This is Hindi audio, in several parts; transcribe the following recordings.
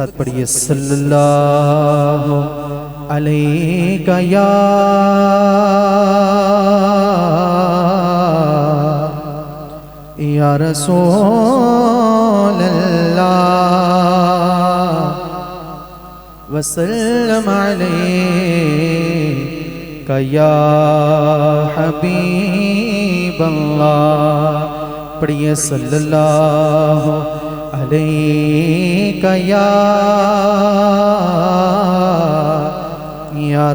साथ पढ़िए सल्लल्लाहु अलैहि या रसूल अल्लाह वसल्लम अलैका या हबीब अल्लाह। पढ़िए सल्लल्लाहु अलैका या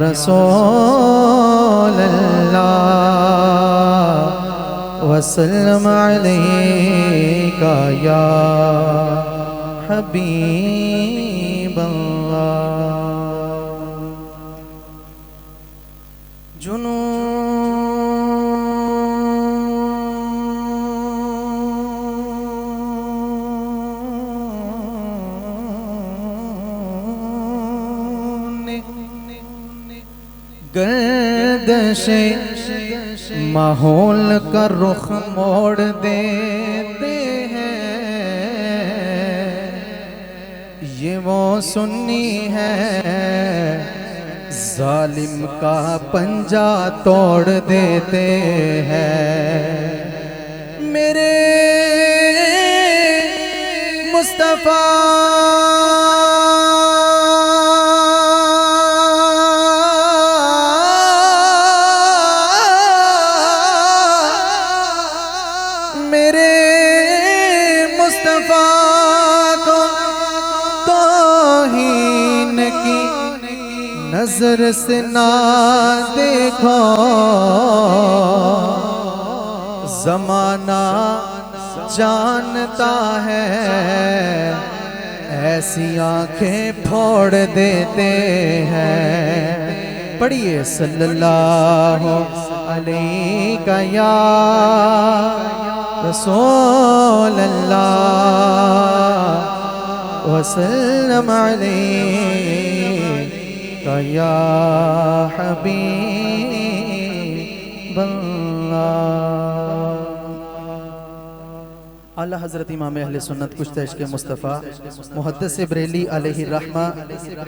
रसूल अल्लाह वसल्लम अलैका या हबीब अल्लाह। गर्दशे माहौल का रुख मोड़ देते हैं, ये वो सुन्नी है जालिम का पंजा तोड़ देते हैं। मेरे मुस्तफा नजर से ना देखो, जमाना जानता है ऐसी आंखें फोड़ देते हैं। पढ़िए सल्लल्लाहु अलैका या रसूल अल्लाह वसल्लम अलैका या हबीब अल्लाह। आला हज़रत इमाम अहले सुन्नत कुश्ता इश्क़ मुस्तफ़ा मुहद्दिस बरेली अलैहि रहमा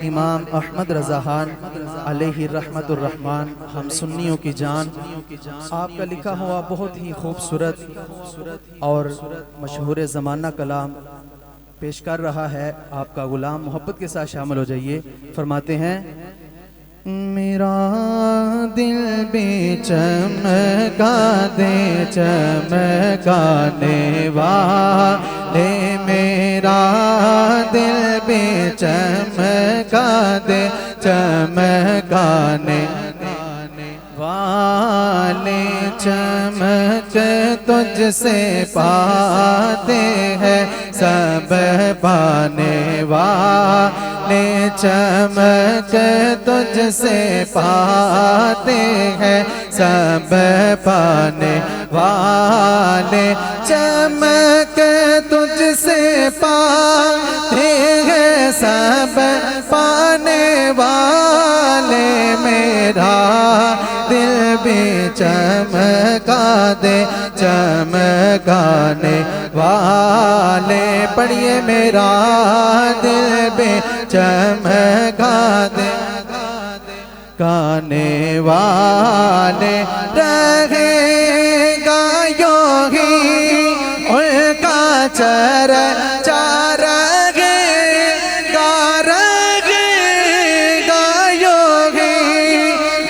इमाम अहमद रज़ा खान अलैहि रहमतुर रहमान हम सुन्नियों की जान, आपका लिखा हुआ बहुत ही खूबसूरत और मशहूर ज़माना कलाम पेश कर रहा है आपका गुलाम। मोहब्बत के साथ शामिल हो जाइए। फरमाते हैं, मेरा दिल बेचमका दे चमकाने वाले, मेरा दिल बेचमका दे चमकाने वाले, चमक तुझसे पाते हैं सब पाने वाले, चमक तुझसे पाते हैं सब पाने वाले, चमक तुझसे पाते हैं सब पाने वाले, मेरा दिल भी चमका दे चमकाने वाले। पढ़िए मेरा दिल भी चमका दे गाने वाले, रहेगा योगी उनका चर्चा रहेगा, रहेगा योगी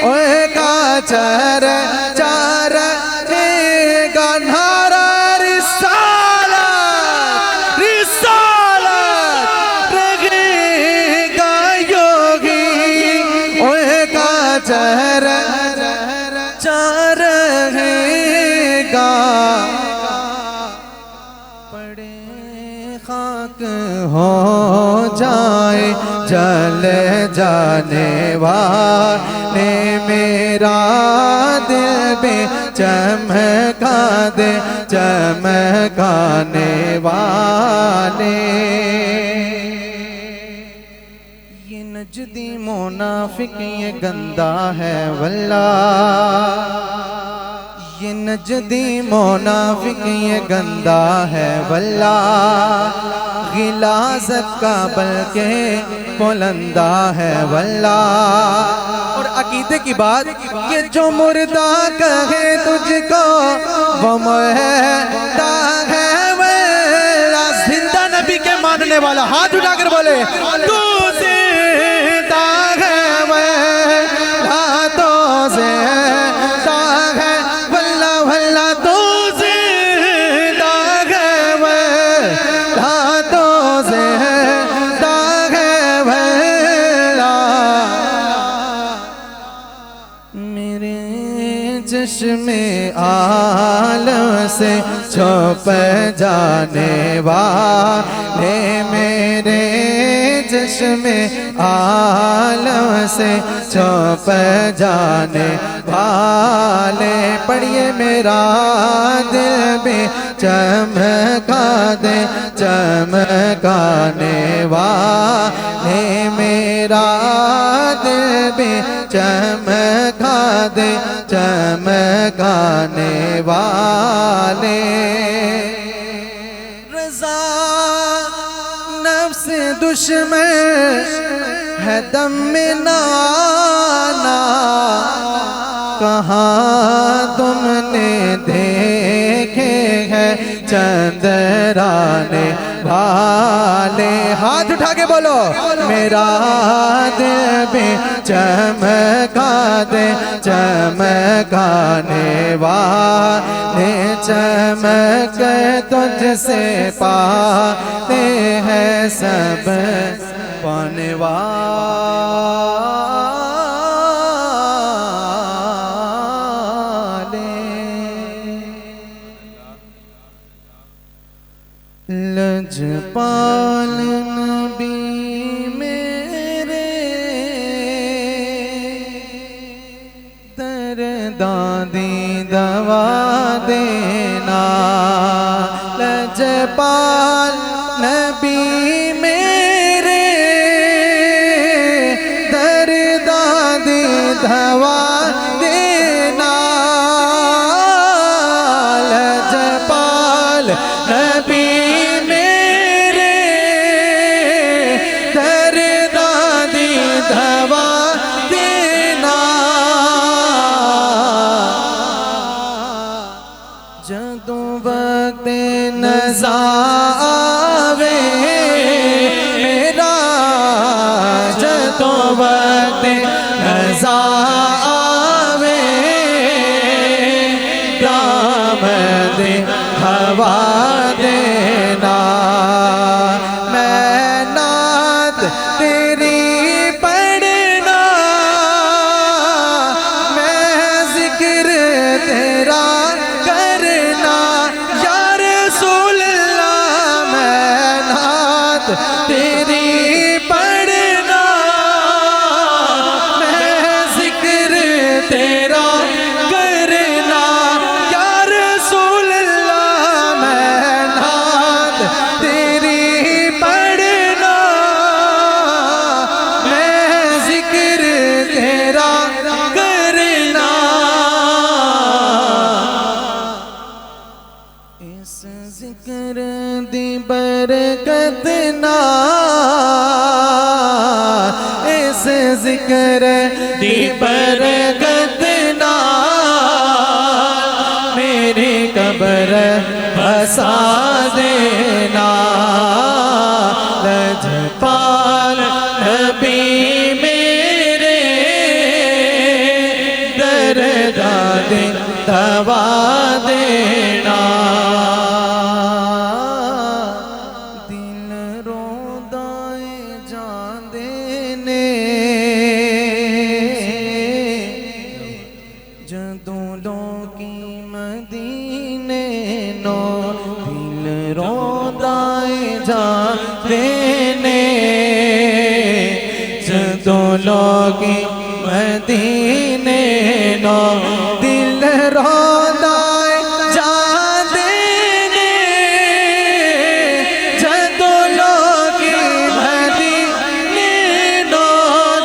उनका चर्चा रहेगा। नारा रिसालत रिसालत रहेगा योगी उनका चर्चा रहेगा। पड़े खाक हो जाए जल जाने वाले, मेरा दिल भी चमका दे चमकाने वाले। ये नजदी मुनाफिक ये गंदा है वल्लाह, ये नजदी मुनाफिक ये गंदा है वल्लाह, गिलाजत का बल्कि बुलंदा है वल्ला। और अकीदे की बात कि जो मुर्दा कहे तुझको वो मुर्दा है वल्ला। जिंदा नबी के मानने वाला हाथ उठाकर बोले तू जिंदा है वल्ला, तो जिंदा है वल्ला वल्ला, तू जिंदा है वल्ला, तो जिंदा है वल्ला। मेरे चश्मे आलम से छुप जाने वाले, मेरे चश्मे आलम से छुप जाने वाले। पढ़िए मेरा दिल भी चमका दे चमकाने वाले, मेरा दिल भी चमका दे चमकाने वाले। रज़ा नफ्स दुश्मन है दम में नाना, कहाँ तुमने देखे हैं चंद्राने वाले। हाथ उठा के बोलो मेरा दिल भी चमका दे चमकाने वाले। चमक तुझसे पाते हैं सब पाने वाले। लजपाल नबी मेरे दर्दादी दवा देना। लजपाल नबी मेरे दर्दादी दवा देना। लजपाल नबी जदों वक्त नज़ा आवे मेरा, जदों वक्त नज़ा आवे दामद हवा देना। मैं नात तेरी पढ़ना, मैं जिक्र तेरा तेरी पढ़ना, मैं जिक्र तेरा करना। या रसूल अल्लाह मैं नात तेरी पढ़ना, मैं जिक्र तेरा करना। इस जिक्र दी बरकत ना, इस जिक्र दी बरकत ना मेरी कब्र बसा देना। लजपाल नबी मेरे दर्दादी दवा देना। जदों लोकी मदीने नो दिल रोंदाए जाते ने। जदों लोकी मदीने नो दिल रोंदाए जाते ने। जदों लोकी मदीने नो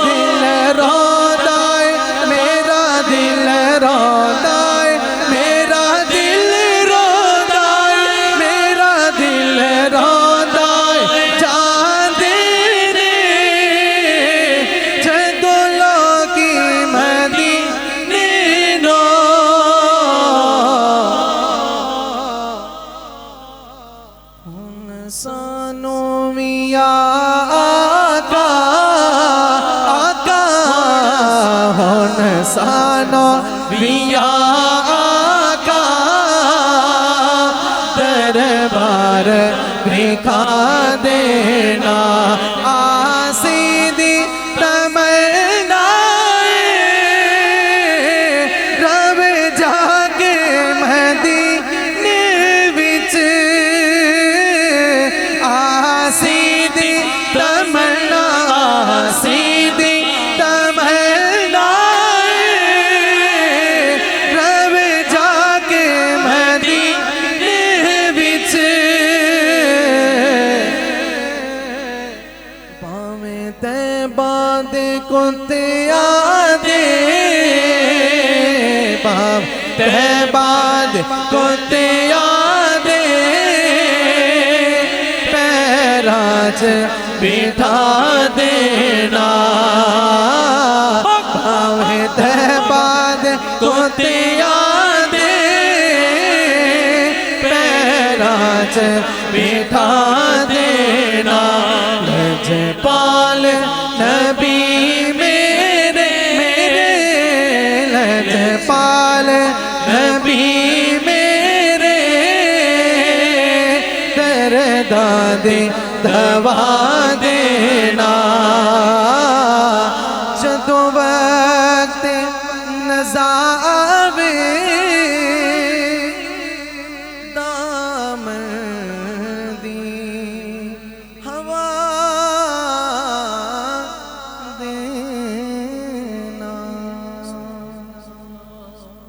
दिल रोंदाए, मेरा दिल रोंदाए, मेरा दिल रोंदाए, मेरा दिल रोंदाए, साना विया आका दरबार दिखा देना आसीदी तमन्नाए रब जाके मदीने विच आसीदी तमन्ना आसीदी तमन्नाए रब जाके मदीने विच पावें तैबा दे कुत्ते आदे पाव तैबा दे कुत्ते आदे पैराज बिठा देना पावें तैबा दे कुत्ते आदे पैराज बिठा देना लजपाल नबी मेरे मेरे लजपाल नबी मेरे दर्द दे दवा देना